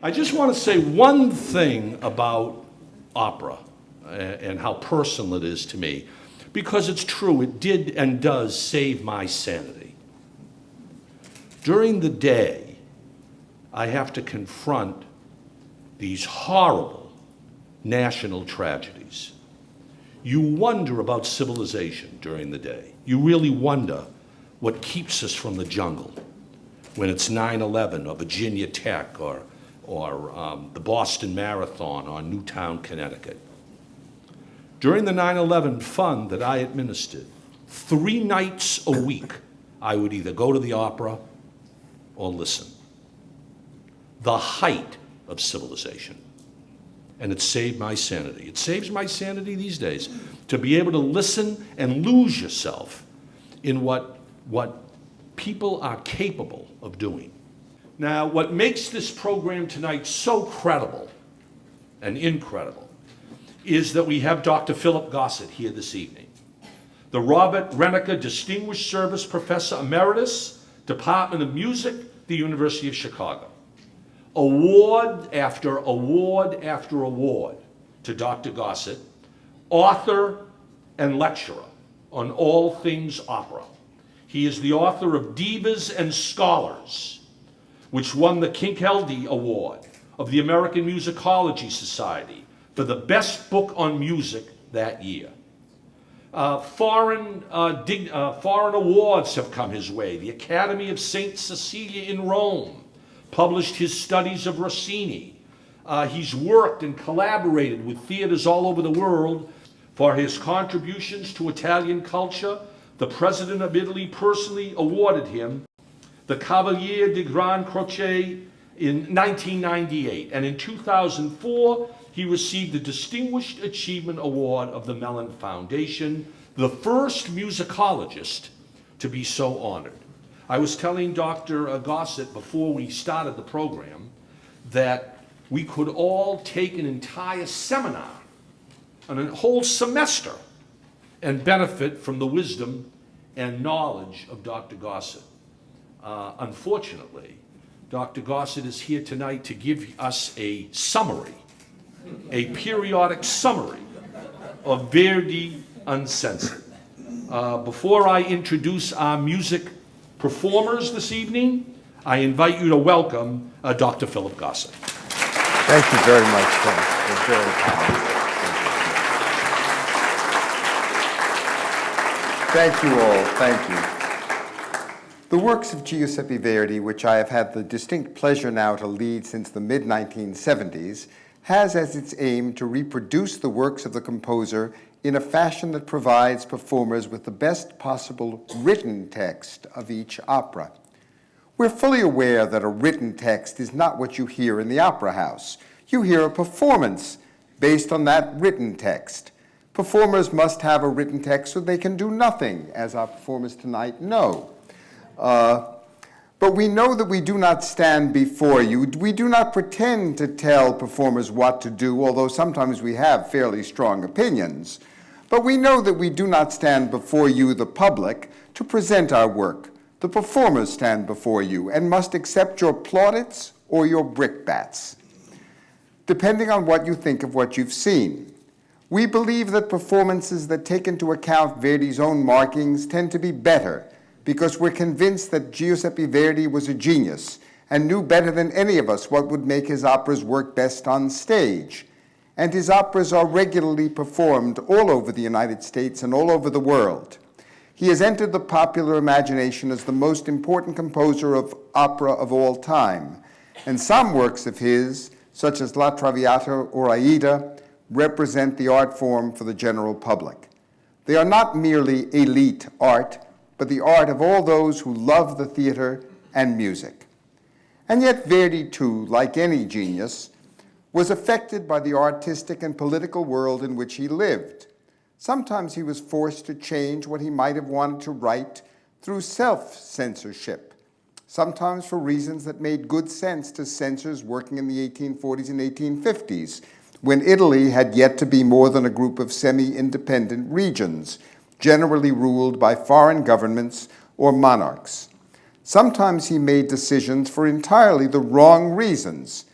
I just want to say one thing about opera and how personal it is to me, because it's true, it did and does save my sanity. During the day, I have to confront these horrible national tragedies. You wonder about civilization during the day. You really wonder what keeps us from the jungle when it's 9/11 or Virginia Tech or the Boston Marathon or Newtown, Connecticut. During the 9/11 fund that I administered, 3 nights a week, I would either go to the opera or listen. The height of civilization. And it saved my sanity. It saves my sanity these days to be able to listen and lose yourself in what people are capable of doing. Now, what makes this program tonight so credible and incredible is that we have Dr. Philip Gossett here this evening, the Robert Renneker Distinguished Service Professor Emeritus, Department of Music, the University of Chicago. Award after award after award to Dr. Gossett, author and lecturer on all things opera. He is the author of Divas and Scholars, which won the Kinkeldy Award of the American Musicology Society for the best book on music that year. Foreign awards have come his way. The Academy of St. Cecilia in Rome published his studies of Rossini. He's worked and collaborated with theaters all over the world. For his contributions to Italian culture, the President of Italy personally awarded him the Cavaliere di Gran Croce in 1998. And in 2004, he received the Distinguished Achievement Award of the Mellon Foundation, the first musicologist to be so honored. I was telling Dr. Gossett before we started the program that we could all take an entire seminar and a whole semester and benefit from the wisdom and knowledge of Dr. Gossett. Unfortunately, Dr. Gossett is here tonight to give us a summary, a periodic summary of Verdi Uncensored. Before I introduce our music performers this evening, I invite you to welcome Dr. Philip Gossett. Thank you very much, Prof. You're very kind. Thank you all. Thank you. The works of Giuseppe Verdi, which I have had the distinct pleasure now to lead since the mid-1970s, has as its aim to reproduce the works of the composer in a fashion that provides performers with the best possible written text of each opera. We're fully aware that a written text is not what you hear in the opera house. You hear a performance based on that written text. Performers must have a written text so they can do nothing, as our performers tonight know. But we know that we do not stand before you. We do not pretend to tell performers what to do, although sometimes we have fairly strong opinions. But we know that we do not stand before you, the public, to present our work. The performers stand before you and must accept your plaudits or your brickbats, depending on what you think of what you've seen. We believe that performances that take into account Verdi's own markings tend to be better, because we're convinced that Giuseppe Verdi was a genius and knew better than any of us what would make his operas work best on stage. And his operas are regularly performed all over the United States and all over the world. He has entered the popular imagination as the most important composer of opera of all time, and some works of his, such as La Traviata or Aida, represent the art form for the general public. They are not merely elite art, but the art of all those who love the theater and music. And yet Verdi, too, like any genius, was affected by the artistic and political world in which he lived. Sometimes he was forced to change what he might have wanted to write through self-censorship, sometimes for reasons that made good sense to censors working in the 1840s and 1850s, when Italy had yet to be more than a group of semi-independent regions, generally ruled by foreign governments or monarchs. Sometimes he made decisions for entirely the wrong reasons.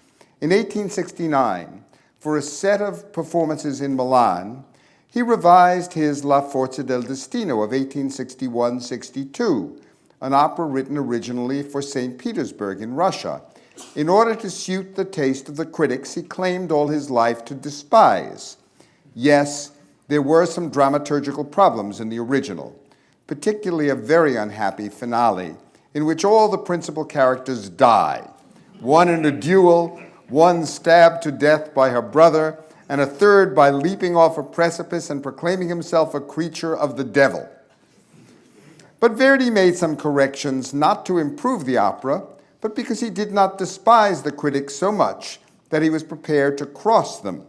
In 1869, for a set of performances in Milan, he revised his La Forza del Destino of 1861-62, an opera written originally for St. Petersburg in Russia, in order to suit the taste of the critics he claimed all his life to despise. Yes, there were some dramaturgical problems in the original, particularly a very unhappy finale, in which all the principal characters die, one in a duel, one stabbed to death by her brother, and a third by leaping off a precipice and proclaiming himself a creature of the devil. But Verdi made some corrections not to improve the opera, but because he did not despise the critics so much that he was prepared to cross them.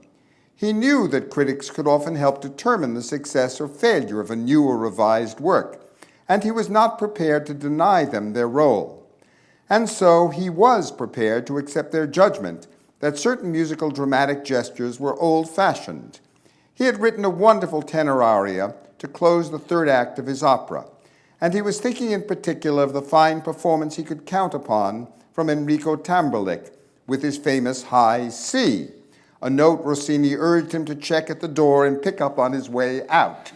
He knew that critics could often help determine the success or failure of a new or revised work, and he was not prepared to deny them their role. And so he was prepared to accept their judgment that certain musical dramatic gestures were old-fashioned. He had written a wonderful tenor aria to close the third act of his opera, and he was thinking in particular of the fine performance he could count upon from Enrico Tamberlik with his famous high C, a note Rossini urged him to check at the door and pick up on his way out.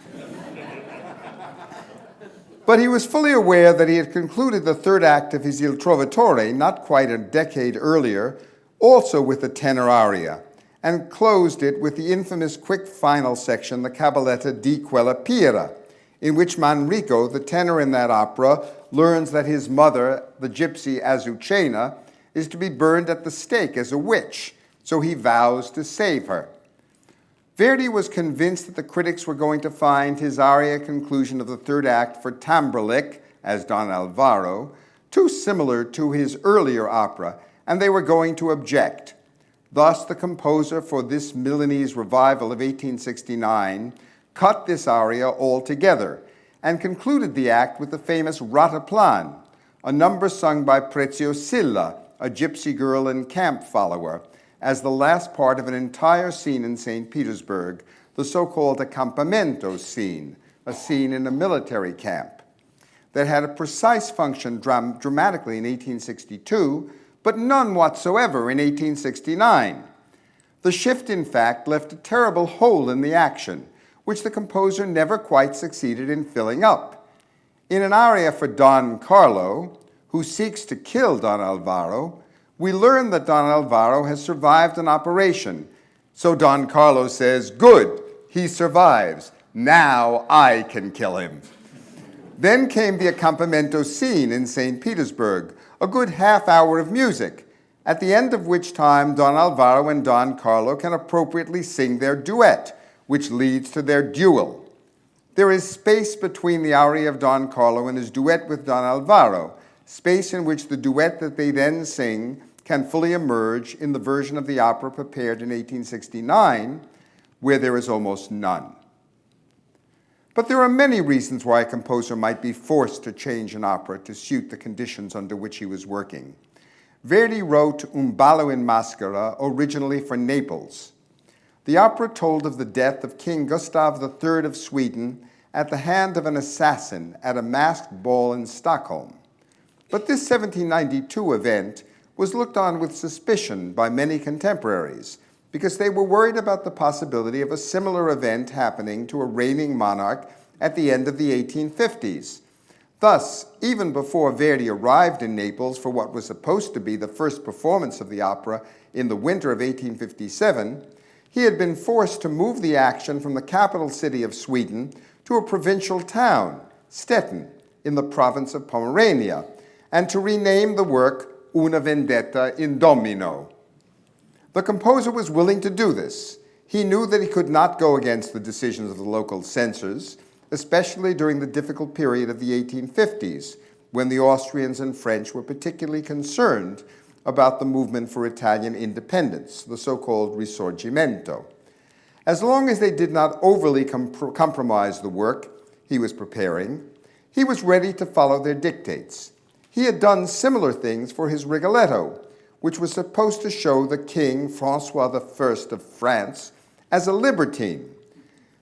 But he was fully aware that he had concluded the third act of his Il Trovatore not quite a decade earlier, also with the tenor aria, and closed it with the infamous quick final section, the Cabaletta di quella Pira, in which Manrico, the tenor in that opera, learns that his mother, the gypsy Azucena, is to be burned at the stake as a witch, so he vows to save her. Verdi was convinced that the critics were going to find his aria conclusion of the third act for Tamberlik, as Don Alvaro, too similar to his earlier opera, and they were going to object. Thus, the composer for this Milanese revival of 1869 cut this aria altogether and concluded the act with the famous Rataplan, a number sung by Preziosilla, a gypsy girl and camp follower, as the last part of an entire scene in St. Petersburg, the so-called accampamento scene, a scene in a military camp, that had a precise function dramatically in 1862, but none whatsoever in 1869. The shift, in fact, left a terrible hole in the action, which the composer never quite succeeded in filling up. In an aria for Don Carlo, who seeks to kill Don Alvaro, we learn that Don Alvaro has survived an operation. So Don Carlo says, "Good, he survives. Now I can kill him." Then came the accampamento scene in St. Petersburg, a good half hour of music, at the end of which time Don Alvaro and Don Carlo can appropriately sing their duet, which leads to their duel. There is space between the aria of Don Carlo and his duet with Don Alvaro, space in which the duet that they then sing can fully emerge in the version of the opera prepared in 1869, where there is almost none. But there are many reasons why a composer might be forced to change an opera to suit the conditions under which he was working. Verdi wrote Un ballo in maschera originally for Naples. The opera told of the death of King Gustav III of Sweden at the hand of an assassin at a masked ball in Stockholm. But this 1792 event was looked on with suspicion by many contemporaries because they were worried about the possibility of a similar event happening to a reigning monarch at the end of the 1850s. Thus, even before Verdi arrived in Naples for what was supposed to be the first performance of the opera in the winter of 1857, he had been forced to move the action from the capital city of Sweden to a provincial town, Stettin, in the province of Pomerania, and to rename the work Una vendetta in Domino. The composer was willing to do this. He knew that he could not go against the decisions of the local censors, especially during the difficult period of the 1850s, when the Austrians and French were particularly concerned about the movement for Italian independence, the so-called Risorgimento. As long as they did not overly compromise the work he was preparing, he was ready to follow their dictates. He had done similar things for his Rigoletto, which was supposed to show the king, Francois I of France, as a libertine.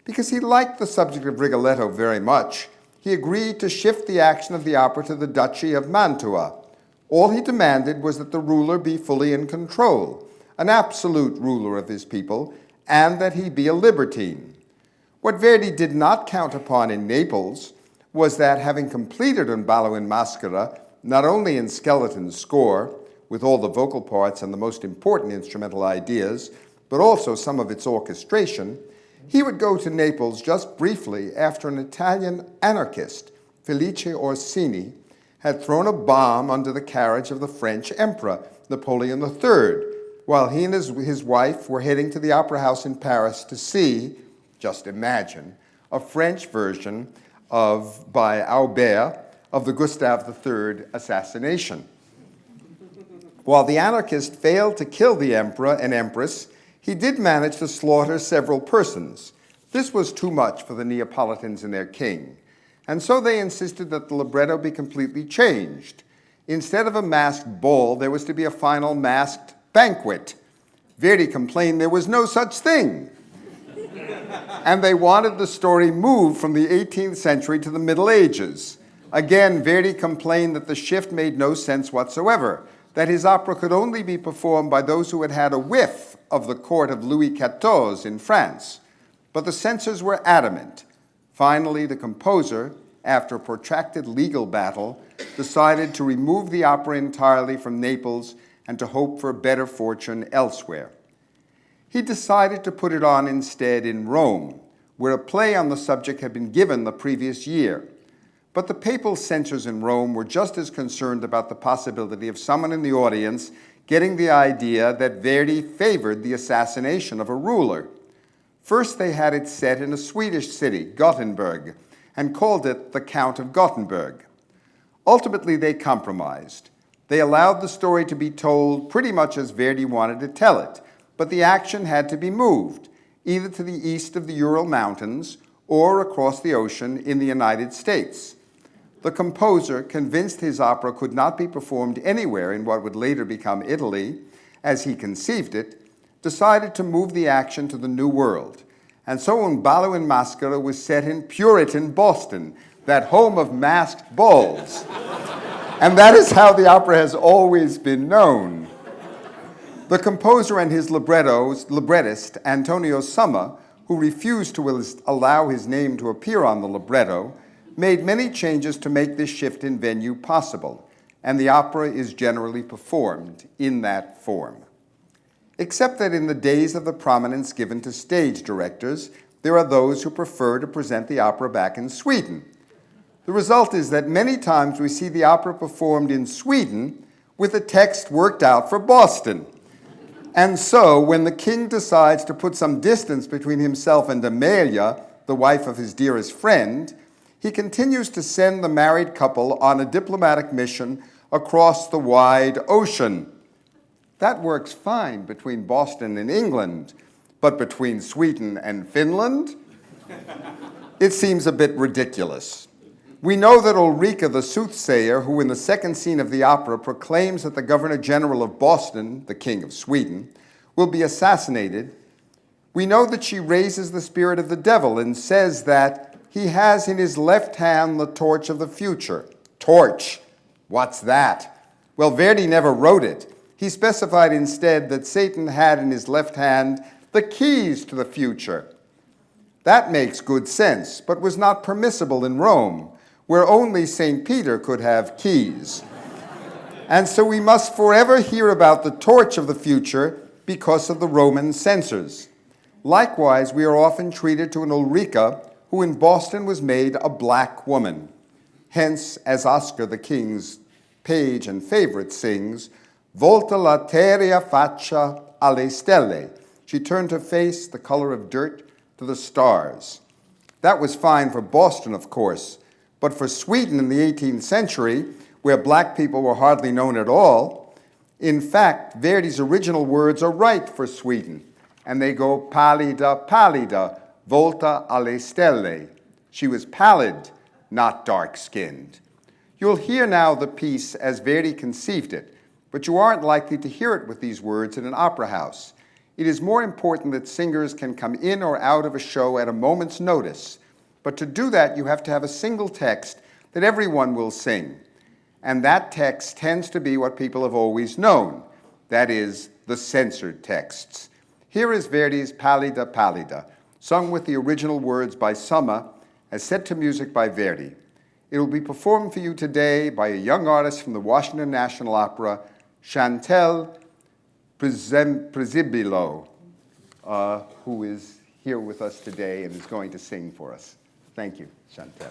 Because he liked the subject of Rigoletto very much, he agreed to shift the action of the opera to the Duchy of Mantua. All he demanded was that the ruler be fully in control, an absolute ruler of his people, and that he be a libertine. What Verdi did not count upon in Naples was that, having completed Un ballo in maschera, not only in skeleton score, with all the vocal parts and the most important instrumental ideas, but also some of its orchestration, he would go to Naples just briefly after an Italian anarchist, Felice Orsini, had thrown a bomb under the carriage of the French Emperor, Napoleon III, while he and his wife were heading to the Opera House in Paris to see, just imagine, a French version by Aubert of the Gustave III assassination. While the anarchist failed to kill the emperor and empress, he did manage to slaughter several persons. This was too much for the Neapolitans and their king, and so they insisted that the libretto be completely changed. Instead of a masked ball, there was to be a final masked banquet. Verdi complained there was no such thing. And they wanted the story moved from the 18th century to the Middle Ages. Again, Verdi complained that the shift made no sense whatsoever, that his opera could only be performed by those who had had a whiff of the court of Louis XIV in France. But the censors were adamant. Finally, the composer, after a protracted legal battle, decided to remove the opera entirely from Naples and to hope for a better fortune elsewhere. He decided to put it on instead in Rome, where a play on the subject had been given the previous year. But the papal censors in Rome were just as concerned about the possibility of someone in the audience getting the idea that Verdi favored the assassination of a ruler. First, they had it set in a Swedish city, Gothenburg, and called it The Count of Gothenburg. Ultimately, they compromised. They allowed the story to be told pretty much as Verdi wanted to tell it, but the action had to be moved, either to the east of the Ural Mountains or across the ocean in the United States. The composer, convinced his opera could not be performed anywhere in what would later become Italy, as he conceived it, decided to move the action to the New World. And so Un ballo in maschera was set in Puritan Boston, that home of masked balls. And that is how the opera has always been known. The composer and his librettist, Antonio Somma, who refused to allow his name to appear on the libretto, made many changes to make this shift in venue possible, and the opera is generally performed in that form. Except that in the days of the prominence given to stage directors, there are those who prefer to present the opera back in Sweden. The result is that many times we see the opera performed in Sweden with the text worked out for Boston. And so, when the king decides to put some distance between himself and Amelia, the wife of his dearest friend, he continues to send the married couple on a diplomatic mission across the wide ocean. That works fine between Boston and England, but between Sweden and Finland, it seems a bit ridiculous. We know that Ulrika, the soothsayer, who in the second scene of the opera proclaims that the Governor-General of Boston, the King of Sweden, will be assassinated, we know that she raises the spirit of the devil and says that he has in his left hand the torch of the future. Torch? What's that? Well, Verdi never wrote it. He specified instead that Satan had in his left hand the keys to the future. That makes good sense, but was not permissible in Rome, where only St. Peter could have keys. And so we must forever hear about the torch of the future because of the Roman censors. Likewise, we are often treated to an Ulrika, who in Boston was made a black woman. Hence, as Oscar, the king's page and favorite, sings, Volta la terra faccia alle stelle. She turned her face, the color of dirt, to the stars. That was fine for Boston, of course, but for Sweden in the 18th century, where black people were hardly known at all, in fact, Verdi's original words are right for Sweden, and they go pallida, pallida, volta alle stelle. She was pallid, not dark-skinned. You'll hear now the piece as Verdi conceived it, but you aren't likely to hear it with these words in an opera house. It is more important that singers can come in or out of a show at a moment's notice. But to do that, you have to have a single text that everyone will sing. And that text tends to be what people have always known. That is, the censored texts. Here is Verdi's Pallida Pallida, sung with the original words by Summer, as set to music by Verdi. It will be performed for you today by a young artist from the Washington National Opera, Chantel Prezibilo, who is here with us today and is going to sing for us. Thank you, Chantel.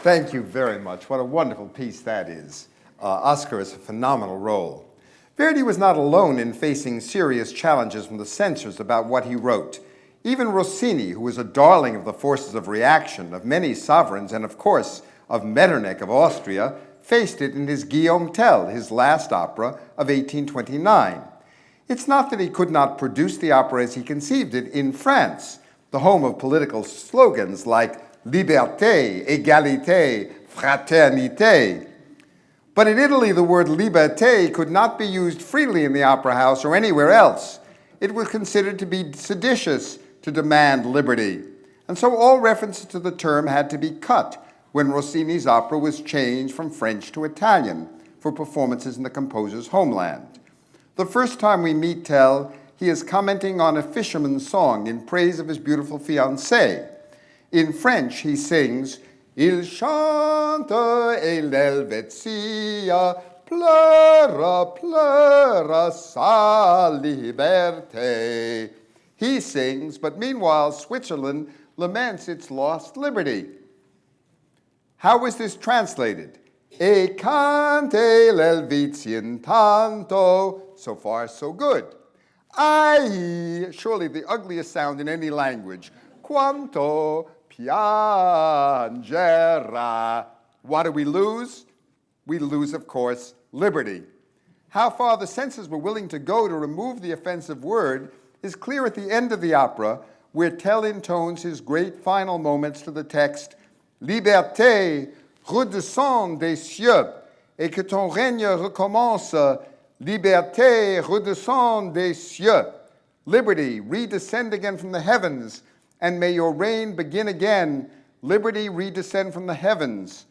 Thank you very much. What a wonderful piece that is. Oscar is a phenomenal role. Verdi was not alone in facing serious challenges from the censors about what he wrote. Even Rossini, who was a darling of the forces of reaction of many sovereigns and, of course, of Metternich of Austria, faced it in his Guillaume Tell, his last opera of 1829. It's not that he could not produce the opera as he conceived it in France, the home of political slogans like liberté, égalité, fraternité. But in Italy, the word liberté could not be used freely in the opera house or anywhere else. It was considered to be seditious to demand liberty. And so all references to the term had to be cut when Rossini's opera was changed from French to Italian for performances in the composer's homeland. The first time we meet Tell, he is commenting on a fisherman's song in praise of his beautiful fiancée. In French, he sings, Il chante et l'Helvetia pleure, pleure sa liberté. He sings, but meanwhile, Switzerland laments its lost liberty. How was this translated? E cante l'Helvetien tanto. So far, so good. Ai, surely the ugliest sound in any language. Quanto piangera. What do we lose? We lose, of course, liberty. How far the censors were willing to go to remove the offensive word is clear at the end of the opera, where Tell intones his great final moments to the text, Liberté, redescends des cieux, et que ton règne recommence. Liberté, redescends des cieux. Liberty, redescend again from the heavens, and may your reign begin again. Liberty, redescend from the heavens.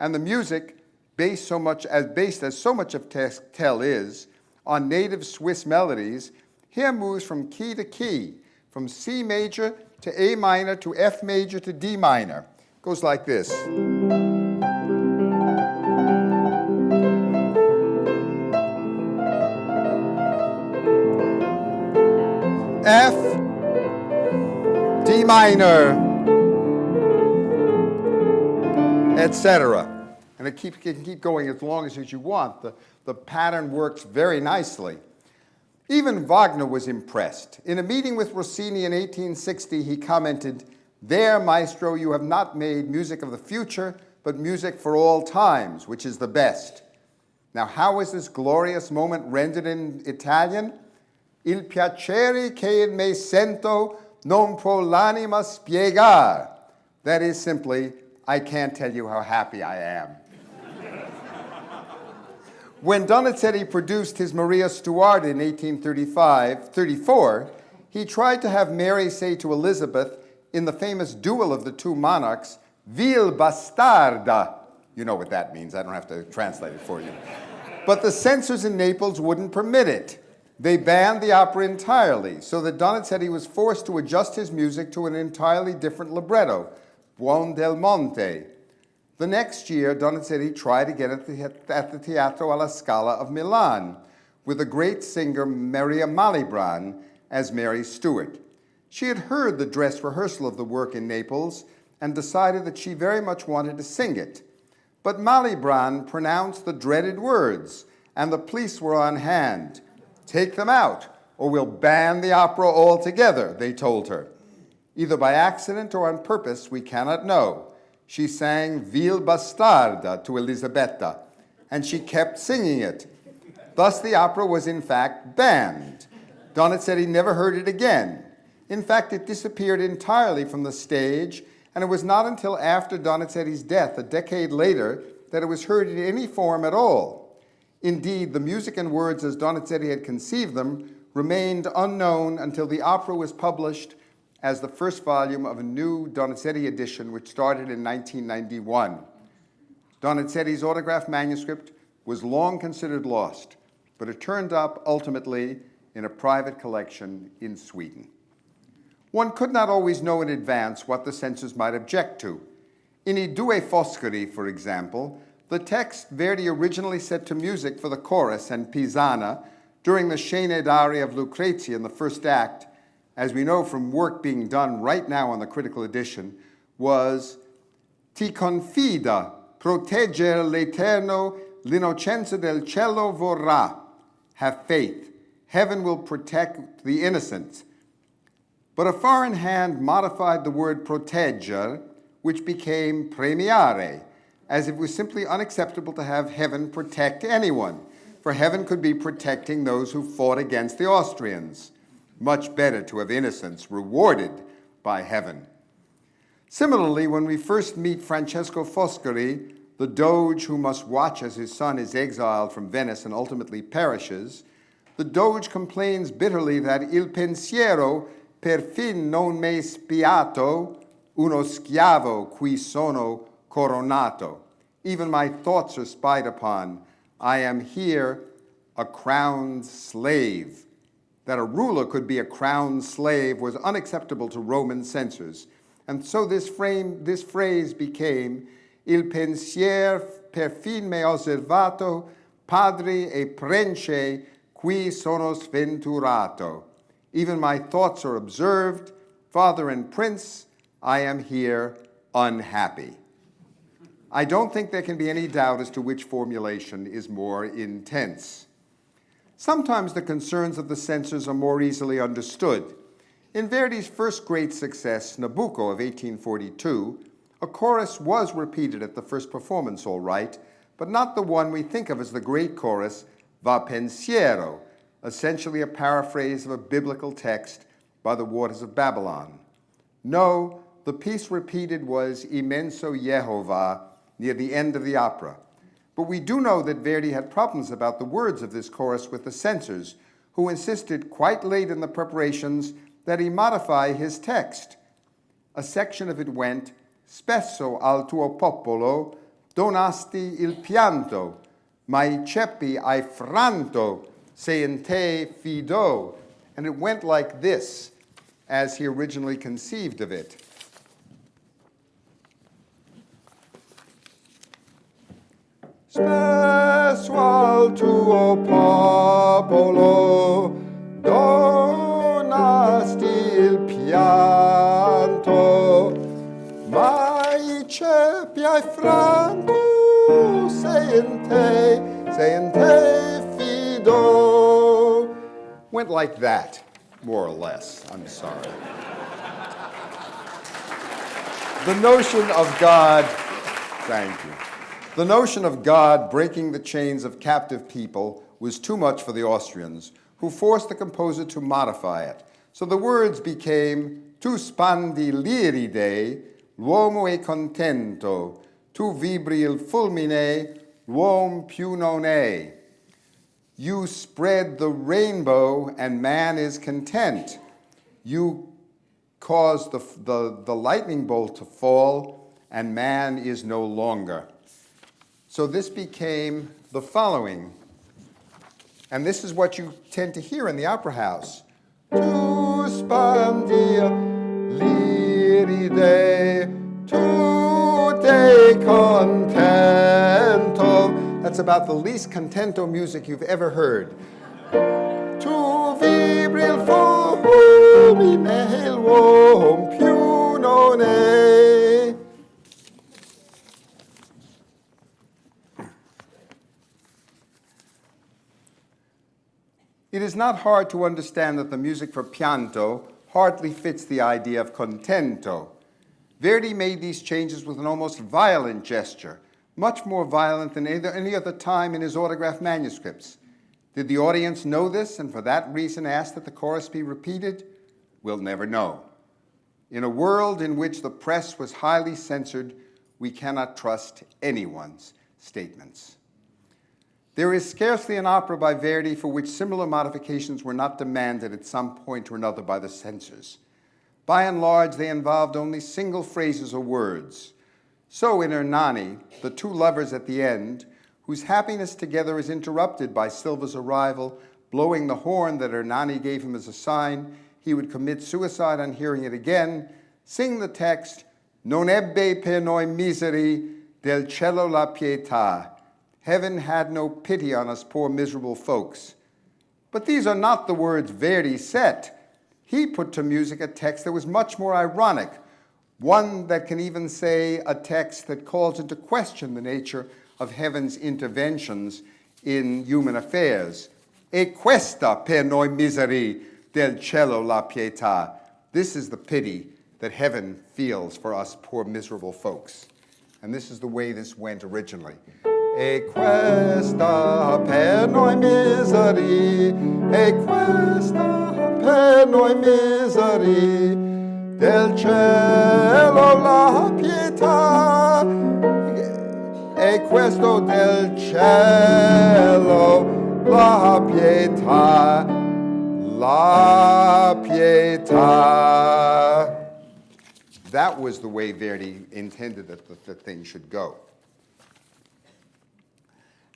And the music, based as so much of Tell is, on native Swiss melodies, here moves from key to key, from C major to A minor to F major to D minor. It goes like this. F, D minor, etc. And it can keep going as long as you want. The pattern works very nicely. Even Wagner was impressed. In a meeting with Rossini in 1860, he commented, "There, maestro, you have not made music of the future, but music for all times, which is the best." Now, how is this glorious moment rendered in Italian? Il piacere che in me sento non può l'anima spiegar. That is simply, I can't tell you how happy I am. When Donizetti produced his Maria Stuarda in 1834, he tried to have Mary say to Elizabeth in the famous duel of the two monarchs, "Vil bastarda." You know what that means. I don't have to translate it for you. But the censors in Naples wouldn't permit it. They banned the opera entirely, so that Donizetti was forced to adjust his music to an entirely different libretto, Buon del Monte. The next year, Donizetti tried again at the Teatro alla Scala of Milan with the great singer Maria Malibran as Mary Stuart. She had heard the dress rehearsal of the work in Naples and decided that she very much wanted to sing it. But Malibran pronounced the dreaded words, and the police were on hand. "Take them out, or we'll ban the opera altogether," they told her. Either by accident or on purpose, we cannot know. She sang Vil bastarda to Elisabetta, and she kept singing it. Thus, the opera was in fact banned. Donizetti never heard it again. In fact, it disappeared entirely from the stage, and it was not until after Donizetti's death, a decade later, that it was heard in any form at all. Indeed, the music and words as Donizetti had conceived them remained unknown until the opera was published as the first volume of a new Donizetti edition, which started in 1991. Donizetti's autographed manuscript was long considered lost, but it turned up ultimately in a private collection in Sweden. One could not always know in advance what the censors might object to. In I Due Foscari, for example, the text Verdi originally set to music for the chorus and Pisana during the Scene d'aria of Lucrezia in the first act, as we know from work being done right now on the critical edition, was "Ti confida, protegger l'Eterno, l'innocenza del cielo vorrà." Have faith, heaven will protect the innocent. But a foreign hand modified the word protegger, which became premiare, as if it was simply unacceptable to have heaven protect anyone, for heaven could be protecting those who fought against the Austrians. Much better to have innocents rewarded by heaven. Similarly, when we first meet Francesco Foscari, the doge who must watch as his son is exiled from Venice and ultimately perishes, the doge complains bitterly that il pensiero perfin non m'è spiato, uno schiavo qui sono coronato. Even my thoughts are spied upon. I am here a crowned slave. That a ruler could be a crowned slave was unacceptable to Roman censors. And so this phrase became il pensier perfin me osservato, padri e prence qui sono sventurato. Even my thoughts are observed, father and prince, I am here unhappy. I don't think there can be any doubt as to which formulation is more intense. Sometimes the concerns of the censors are more easily understood. In Verdi's first great success, Nabucco of 1842, a chorus was repeated at the first performance, all right, but not the one we think of as the great chorus, Va Pensiero, essentially a paraphrase of a biblical text by the waters of Babylon. No, the piece repeated was Immenso Yehovah near the end of the opera. But we do know that Verdi had problems about the words of this chorus with the censors, who insisted quite late in the preparations that he modify his text. A section of it went, "Spesso al tuo popolo donasti il pianto, ma I ceppi hai franto, se in te fido." And it went like this, as he originally conceived of it. Spesso al tuo popolo donasti franco, se in te fido. Went like that, more or less. I'm sorry. The notion of God, thank you. The notion of God breaking the chains of captive people was too much for the Austrians, who forced the composer to modify it. So the words became tu spandi l'iride, l'uomo è contento, tu vibri il fulmine, l'uom più non è. You spread the rainbow and man is content. You cause the lightning bolt to fall and man is no longer. So this became the following. And this is what you tend to hear in the opera house. Tu spandi l'iride, tu te contento. That's about the least contento music you've ever heard. Tu vibri il fulmine, l'uom più non è. It is not hard to understand that the music for pianto hardly fits the idea of contento. Verdi made these changes with an almost violent gesture, much more violent than any other time in his autograph manuscripts. Did the audience know this and for that reason ask that the chorus be repeated? We'll never know. In a world in which the press was highly censored, we cannot trust anyone's statements. There is scarcely an opera by Verdi for which similar modifications were not demanded at some point or another by the censors. By and large, they involved only single phrases or words. So in Ernani, the two lovers at the end, whose happiness together is interrupted by Silva's arrival, blowing the horn that Ernani gave him as a sign he would commit suicide on hearing it again, sing the text, Non ebbe per noi miseri del cielo la pietà. Heaven had no pity on us poor miserable folks. But these are not the words Verdi set. He put to music a text that was much more ironic, one that can even say a text that calls into question the nature of heaven's interventions in human affairs. E questa per noi miseri del cielo la pietà. This is the pity that heaven feels for us poor miserable folks. And this is the way this went originally. E questa per noi miseri, e questa per noi miseri, del cielo la pietà, e questo del cielo la pietà, la pietà. That was the way Verdi intended that the thing should go.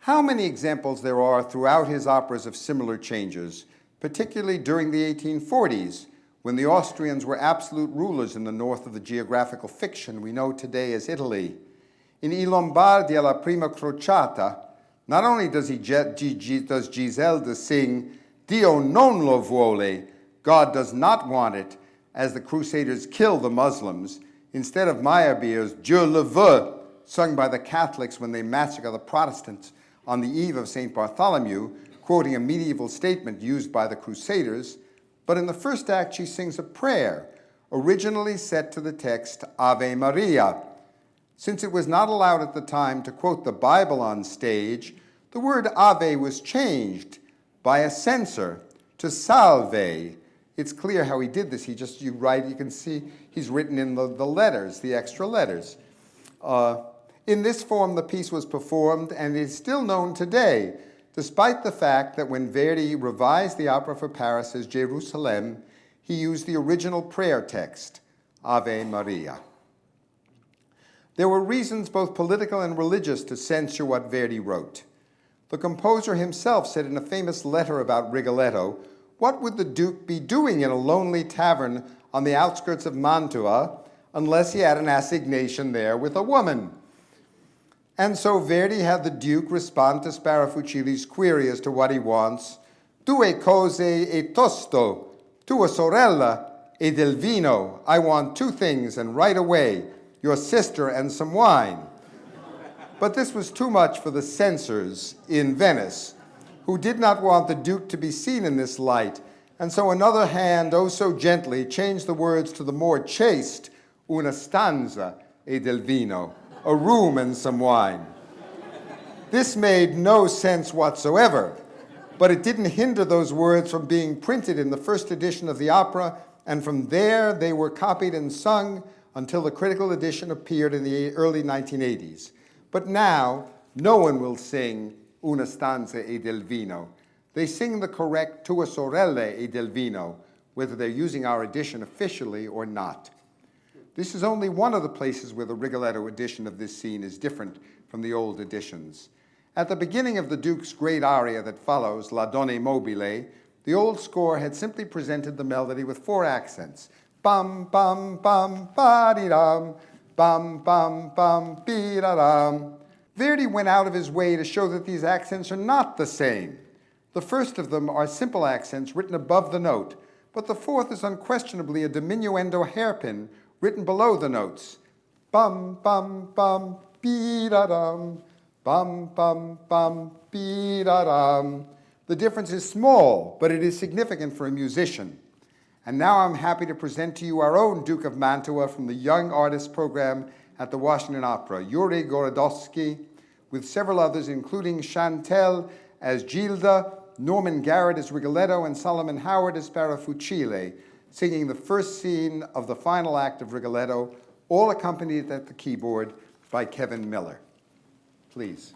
How many examples there are throughout his operas of similar changes, particularly during the 1840s, when the Austrians were absolute rulers in the north of the geographical fiction we know today as Italy. In I Lombardi alla prima crociata, not only does Giselda sing, Dio non lo vuole, God does not want it, as the Crusaders kill the Muslims, instead of Meyerbeer's Dieu le veut, sung by the Catholics when they massacre the Protestants on the eve of St. Bartholomew, quoting a medieval statement used by the Crusaders, but in the first act she sings a prayer, originally set to the text Ave Maria. Since it was not allowed at the time to quote the Bible on stage, the word Ave was changed by a censor to Salve. It's clear how he did this. You can see he's written in the letters, the extra letters. In this form, the piece was performed and is still known today, despite the fact that when Verdi revised the opera for Paris as Jerusalem, he used the original prayer text, Ave Maria. There were reasons both political and religious to censor what Verdi wrote. The composer himself said in a famous letter about Rigoletto, what would the Duke be doing in a lonely tavern on the outskirts of Mantua unless he had an assignation there with a woman? And so Verdi had the Duke respond to Sparafucili's query as to what he wants. Due cose e tosto, tua sorella e del vino. I want two things, and right away, your sister and some wine. But this was too much for the censors in Venice, who did not want the Duke to be seen in this light, and so another hand, oh so gently, changed the words to the more chaste, una stanza e del vino, a room and some wine. This made no sense whatsoever, but it didn't hinder those words from being printed in the first edition of the opera, and from there they were copied and sung until the critical edition appeared in the early 1980s. But now, no one will sing una stanza e del vino. They sing the correct tua sorelle e del vino, whether they're using our edition officially or not. This is only one of the places where the Rigoletto edition of this scene is different from the old editions. At the beginning of the Duke's great aria that follows, La Donna Mobile, the old score had simply presented the melody with 4 accents. Bum, bum, bum, ba-di-dum, bum, bum, bum, be-da-dum. Verdi went out of his way to show that these accents are not the same. The first of them are simple accents written above the note, but the fourth is unquestionably a diminuendo hairpin written below the notes. Bum, bum, bum, be-da-dum, bum, bum, bum, be-da-dum. The difference is small, but it is significant for a musician. And now I'm happy to present to you our own Duke of Mantua from the Young Artists Program at the Washington Opera, Yuri Gorodowski, with several others, including Chantel as Gilda, Norman Garrett as Rigoletto, and Solomon Howard as Sparafucile, singing the first scene of the final act of Rigoletto, all accompanied at the keyboard by Kevin Miller. Please.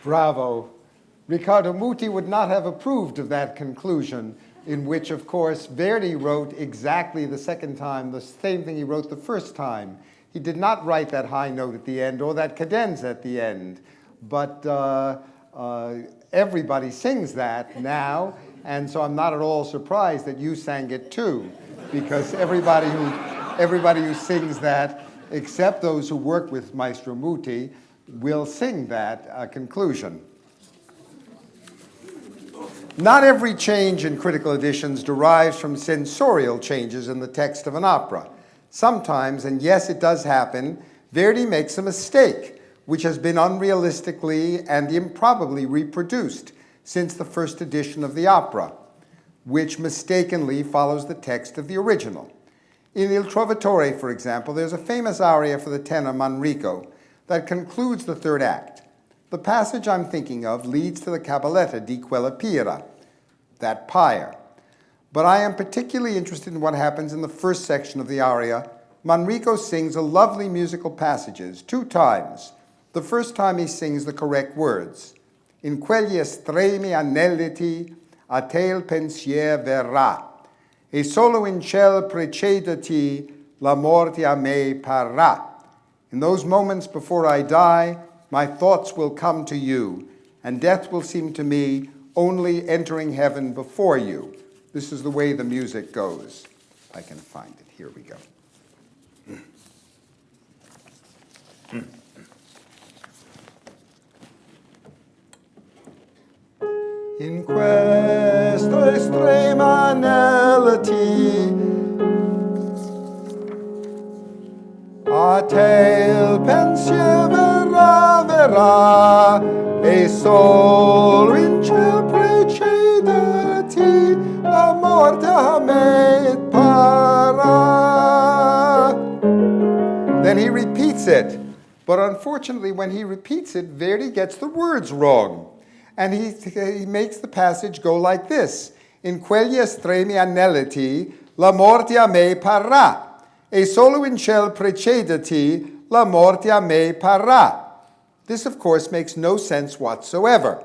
Bravo. Riccardo Muti would not have approved of that conclusion, in which, of course, Verdi wrote exactly the second time, the same thing he wrote the first time. He did not write that high note at the end or that cadenza at the end, but everybody sings that now, and so I'm not at all surprised that you sang it too, because everybody who sings that, except those who work with Maestro Muti, will sing that conclusion. Not every change in critical editions derives from sensorial changes in the text of an opera. Sometimes, and yes, it does happen, Verdi makes a mistake, which has been unrealistically and improbably reproduced since the first edition of the opera, which mistakenly follows the text of the original. In Il Trovatore, for example, there's a famous aria for the tenor Manrico that concludes the third act. The passage I'm thinking of leads to the cabaletta di quella pira, that pyre. But I am particularly interested in what happens in the first section of the aria. Manrico sings a lovely musical passages 2 times. The first time he sings the correct words. In quegli estremi anelliti a te il pensier verrà, e solo in ciel precedati la morte a me parrà. In those moments before I die, my thoughts will come to you, and death will seem to me only entering heaven before you. This is the way the music goes. If I can find it. Here we go. In questo estrema anelliti a te il pensier verrà, verrà, e solo in ciel precedati la morte a me parrà. Then he repeats it, but unfortunately when he repeats it, Verdi gets the words wrong. And he makes the passage go like this. In quegli estremi anelliti la morte a me parrà, e solo in ciel precedati la morte a me parrà. This, of course, makes no sense whatsoever.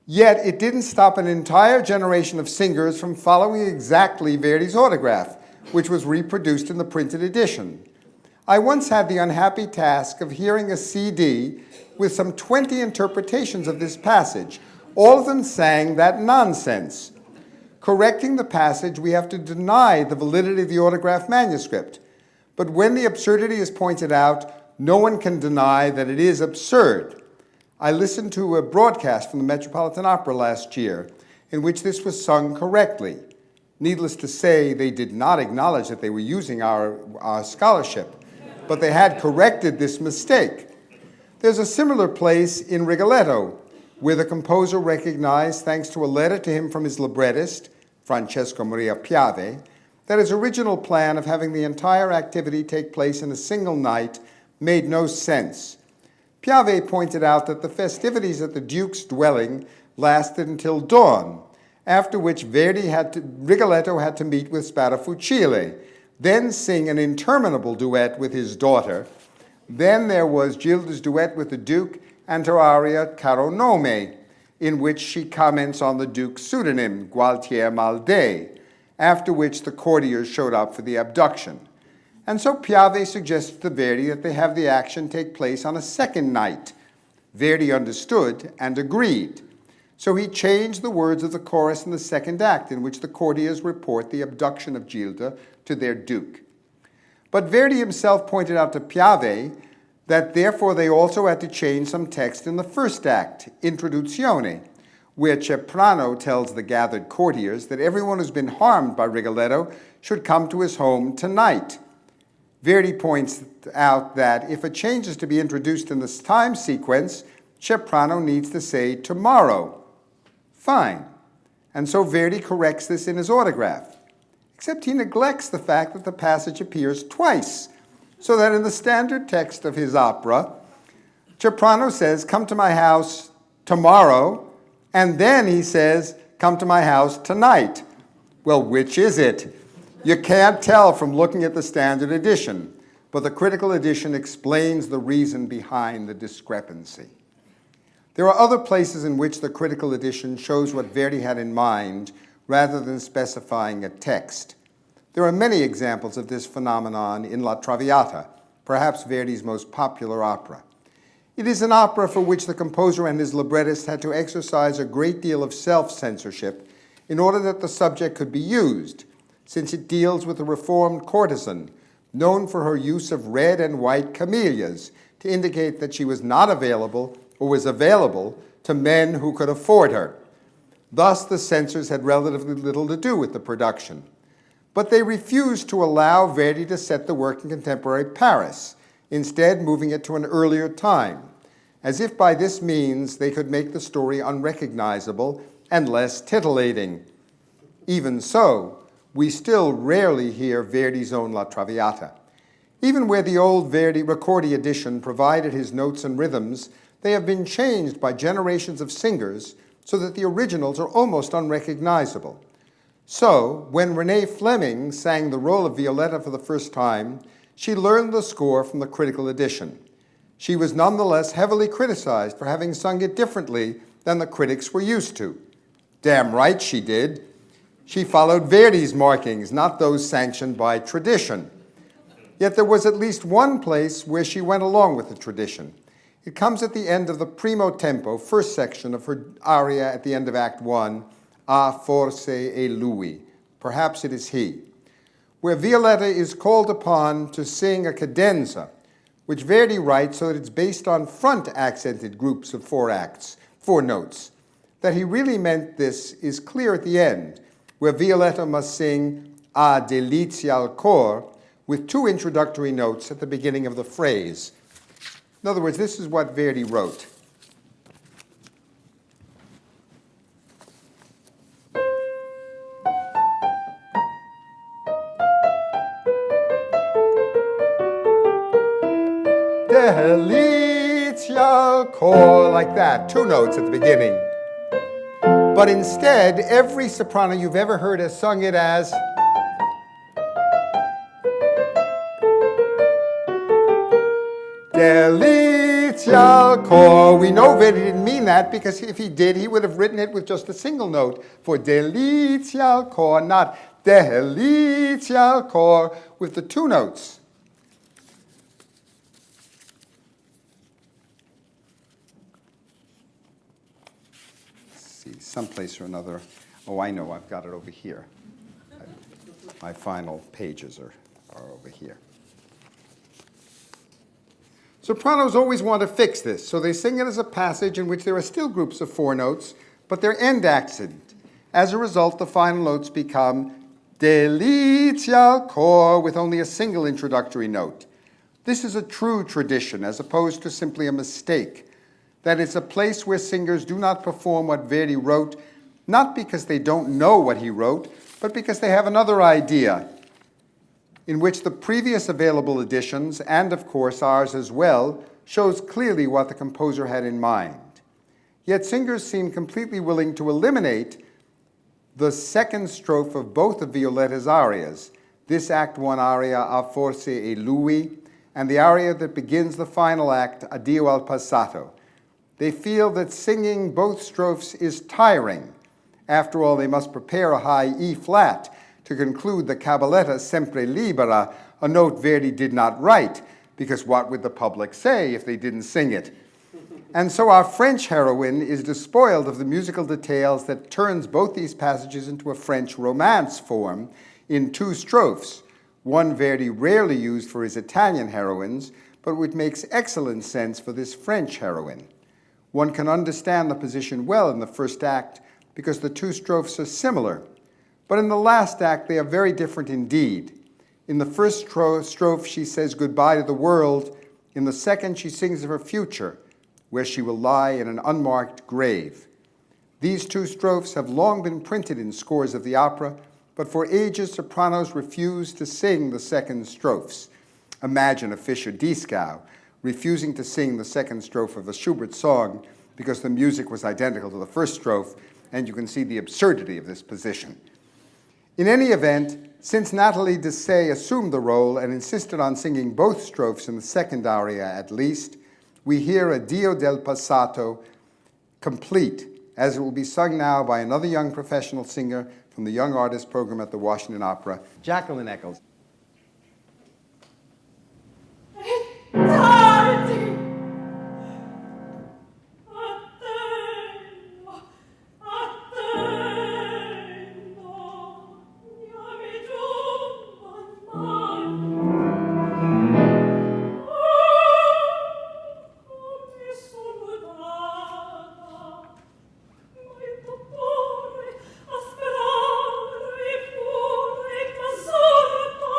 Yet it didn't stop an entire generation of singers from following exactly Verdi's autograph, which was reproduced in the printed edition. I once had the unhappy task of hearing a CD with some 20 interpretations of this passage. All of them sang that nonsense. Correcting the passage, we have to deny the validity of the autograph manuscript. But when the absurdity is pointed out, no one can deny that it is absurd. I listened to a broadcast from the Metropolitan Opera last year in which this was sung correctly. Needless to say, they did not acknowledge that they were using our scholarship, but they had corrected this mistake. There's a similar place in Rigoletto, where the composer recognized, thanks to a letter to him from his librettist, Francesco Maria Piave, that his original plan of having the entire activity take place in a single night made no sense. Piave pointed out that the festivities at the Duke's dwelling lasted until dawn, after which Rigoletto had to meet with Sparafucile, then sing an interminable duet with his daughter. Then there was Gilda's duet with the Duke and her aria Caro Nome, in which she comments on the Duke's pseudonym, Gualtier Maldè, after which the courtiers showed up for the abduction. And so Piave suggested to Verdi that they have the action take place on a second night. Verdi understood and agreed. So he changed the words of the chorus in the second act, in which the courtiers report the abduction of Gilda to their Duke. But Verdi himself pointed out to Piave that therefore they also had to change some text in the first act, Introduzione, where Ceprano tells the gathered courtiers that everyone who's been harmed by Rigoletto should come to his home tonight. Verdi points out that if a change is to be introduced in this time sequence, Ceprano needs to say tomorrow. Fine. And so Verdi corrects this in his autograph. Except he neglects the fact that the passage appears twice, so that in the standard text of his opera, Ceprano says, come to my house tomorrow, and then he says, come to my house tonight. Well, which is it? You can't tell from looking at the standard edition, but the critical edition explains the reason behind the discrepancy. There are other places in which the critical edition shows what Verdi had in mind rather than specifying a text. There are many examples of this phenomenon in La Traviata, perhaps Verdi's most popular opera. It is an opera for which the composer and his librettist had to exercise a great deal of self-censorship in order that the subject could be used, since it deals with a reformed courtesan known for her use of red and white camellias to indicate that she was not available or was available to men who could afford her. Thus, the censors had relatively little to do with the production. But they refused to allow Verdi to set the work in contemporary Paris, instead moving it to an earlier time, as if by this means they could make the story unrecognizable and less titillating. Even so, we still rarely hear Verdi's own La Traviata. Even where the old Verdi Ricordi edition provided his notes and rhythms, they have been changed by generations of singers so that the originals are almost unrecognizable. So, when Renee Fleming sang the role of Violetta for the first time, she learned the score from the critical edition. She was nonetheless heavily criticized for having sung it differently than the critics were used to. Damn right she did. She followed Verdi's markings, not those sanctioned by tradition. Yet there was at least one place where she went along with the tradition. It comes at the end of the primo tempo, first section of her aria at the end of Act 1, Ah, forse è lui, perhaps it is he, where Violetta is called upon to sing a cadenza, which Verdi writes so that it's based on front accented groups of four notes. That he really meant this is clear at the end, where Violetta must sing A delizia al cor with two introductory notes at the beginning of the phrase. In other words, this is what Verdi wrote. Delizia al cor, like that, two notes at the beginning. But instead, every soprano you've ever heard has sung it as Delizia al cor. We know Verdi didn't mean that, because if he did, he would have written it with just a single note for Delizia al cor, not Delizia al cor with the two notes. Someplace or another. Oh, I know, I've got it over here. My final pages are over here. Sopranos always want to fix this, so they sing it as a passage in which there are still groups of four notes, but they're end accent. As a result, the final notes become Delizia al cor with only a single introductory note. This is a true tradition, as opposed to simply a mistake. That it's a place where singers do not perform what Verdi wrote, not because they don't know what he wrote, but because they have another idea, in which the previous available editions, and of course ours as well, shows clearly what the composer had in mind. Yet singers seem completely willing to eliminate the second strophe of both of Violetta's arias, this Act 1 aria, A forse è lui, and the aria that begins the final act, Addio al passato. They feel that singing both strophes is tiring. After all, they must prepare a high E flat to conclude the cabaletta sempre libera, a note Verdi did not write, because what would the public say if they didn't sing it? And so our French heroine is despoiled of the musical details that turns both these passages into a French romance form in two strophes, one Verdi rarely used for his Italian heroines, but which makes excellent sense for this French heroine. One can understand the position well in the first act because the two strophes are similar, but in the last act they are very different indeed. In the first strophe she says goodbye to the world. In the second she sings of her future, where she will lie in an unmarked grave. These two strophes have long been printed in scores of the opera, but for ages sopranos refused to sing the second strophes. Imagine a Fischer-Dieskau refusing to sing the second strophe of a Schubert song because the music was identical to the first strophe, and you can see the absurdity of this position. In any event, since Nathalie Dessay assumed the role and insisted on singing both strophes in the second aria at least, we hear Addio del passato complete, as it will be sung now by another young professional singer from the Young Artist Program at the Washington Opera, Jacqueline Eccles. Asperar, e pure, t'azzurro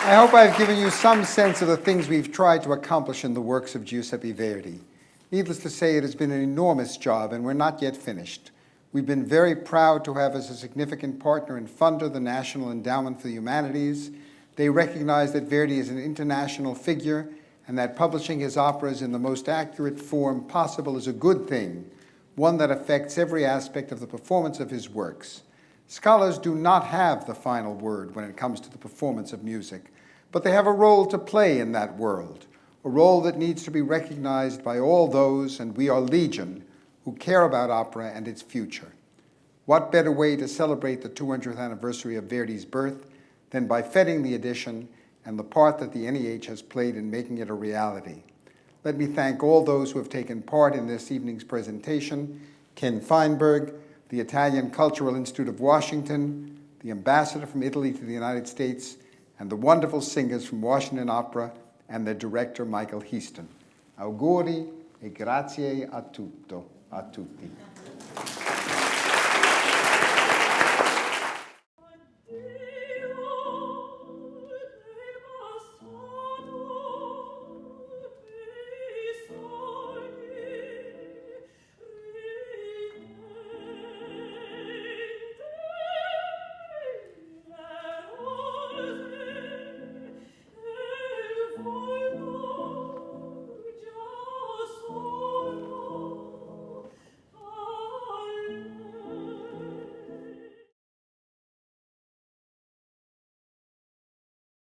I hope I've given you some sense of the things we've tried to accomplish in the works of Giuseppe Verdi. Needless to say, it has been an enormous job, and we're not yet finished. We've been very proud to have as a significant partner and funder the National Endowment for the Humanities. They recognize that Verdi is an international figure and that publishing his operas in the most accurate form possible is a good thing, one that affects every aspect of the performance of his works. Scholars do not have the final word when it comes to the performance of music, but they have a role to play in that world, a role that needs to be recognized by all those, and we are legion, who care about opera and its future. What better way to celebrate the 200th anniversary of Verdi's birth than by feting the edition and the part that the NEH has played in making it a reality. Let me thank all those who have taken part in this evening's presentation: Ken Feinberg, the Italian Cultural Institute of Washington, the ambassador from Italy to the United States, and the wonderful singers from Washington Opera and their director, Michael Heaston. Auguri e grazie a tutti.